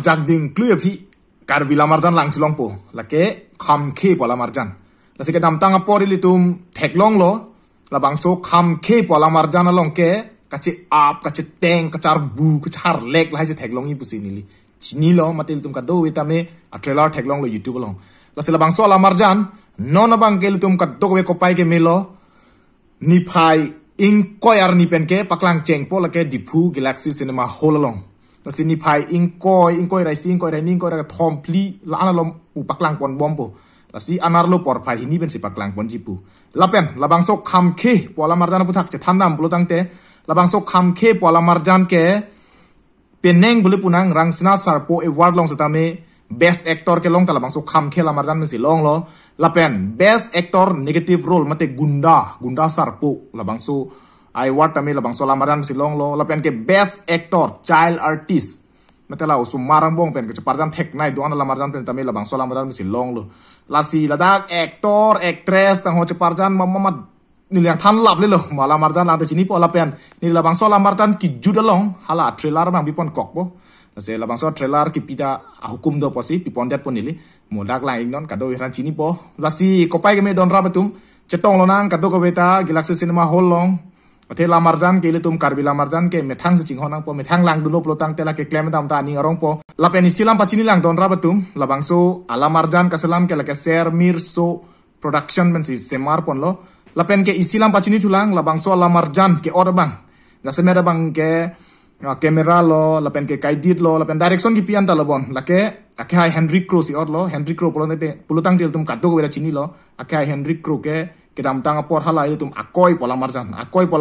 jak ding kluya phi karbi lamarjan lang chilong po lake kham khe pola marjan lasi ke dam tang apori litum theklong lo labang so kham khe pola marjan along ke kache ap kache teng kachar bu kachar lek lai se theklong i pusi nili chini lo matil tum ka do witame a trailer theklong lo youtube long lasi labang so la marjan non abang ke litum ka do ko pai ke melo ni phai ing koyar ni pen ke paklang cheng po lake dipu galaxy cinema hall long lasi ni phai ing koi rai sing koi rai ning koi rai thom pli la ana lom u paklang pon bompo lasi anar lo por phai hini ben si paklang pon jipu lapen labang so kham khe pola marjan puthak che thandam pulo tangte labang so kham khe pola marjan ke peneng bule punang rangsina sarpo award long satame best actor ke long labang so kham khe la marjan si long lo lapen best actor negative role mate gunda sarpo labang so I award tame labang so la marjan si long lo lapen ke best actor child artist mate la usum marang bong pen ke parjan thek nai do ana la marjan pen tame labang so la marjan si long lo lasi ladak actor actress tang ho che parjan mama niliang than lap le lo mala marjan la te chini po la pen ni labang so la marjan ki judalong hala trailer bang bipon kok bo lase labang so trailer ki pida hukum do posi pipon det pon nili modak la ignon kado ran chini po lasi kopai ke me don ra betum cetong lo nang kado ko beta galaxy cinema hall long athe la marjan ke le tum karbi la marjan ke methang se chinghonang po methang lang dulo plotang tela ke claim dam ta ni arong po la pen isilam pachini lang don ra betum labang so ala marjan kasalam ke la ke ser mir so production men si semar pon lo lapen ke isilam pachini tulang labang so la marjan ke or bang na semera bang ke kamera lo lapen ke kaidit lo lapen direction ki pian ta lobon lake akai Henry Crow si or lo Henry Crow pulutang til tum kaddo ko chini lo akai Henry Crow ke dam tang por hala ile tum akoi pola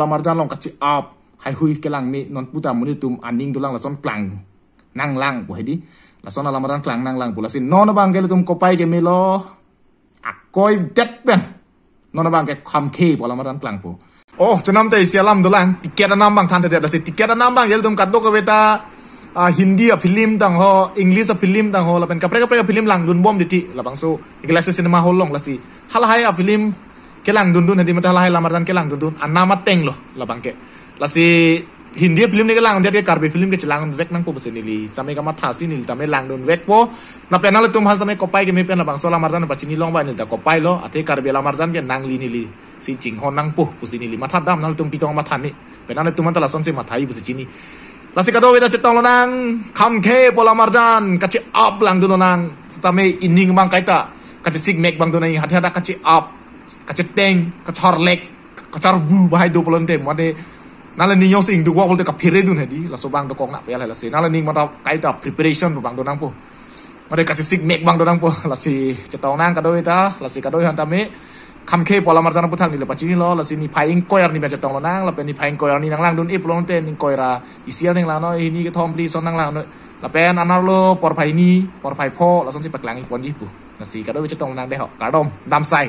marjan long kachi up hai hui ke lang mi non puta muni tum aning tulang la son klang nang lang po hedi la son la marjan klang nang lang pula sin non bang ke tum kopai ke melo akoi det ben non bang ke kham khe pola marjan klang po oh janam te sialam dolang tiket anam bang than te da se tiket anam bang yel tum kaddo ko beta hindi a film tang ho english a film tang ho la pen kapre film lang dun bom diti la bang so galaxy cinema hall long la si hal hai a film kelang dun hedi mata hal hai la marjan kelang dun anama teng lo la bang ke la si hindi film ni kelang dia ke karbe film ke celang vek nang po besenili same ka matha sinil tame lang dun vek po na penal tum hal same kopai ke me pen la bang so la marjan pa chini long ba nil ta kopai lo ate karbe la marjan ke nang li nili si ching hon nang po pusinili matha dam nal tum pitong matha ni penal tum ta la son se matha i busini lasi kado weda cetong lonang kham khe pola marjan kachi up lang dun nang stame ining bang kaita kachi sig mek bang dun ai hada kachi up kachi teng kachar lek kachar bu bahai do polonte made nala ni yosing du gwa bolte ka phire dun hedi la so bang do kong na pe la lasi nala ni mata kaita preparation bang dun nang po made kachi sig mek bang dun nang po lasi cetong nang kado weda lasi kado han tame kham khe pola marjan puthang ni le pachini lo lasi ni phaing koyar ni me cetong lo nang la pe ni phaing koyar ni nang lang dun e polonte ni koira isial ning la no ni ke thom pli son nang lang no la pen anar lo por phai ni por phai pho la son si paklang i pon ji pu lasi kado we cetong nang de ho ka dom dam sai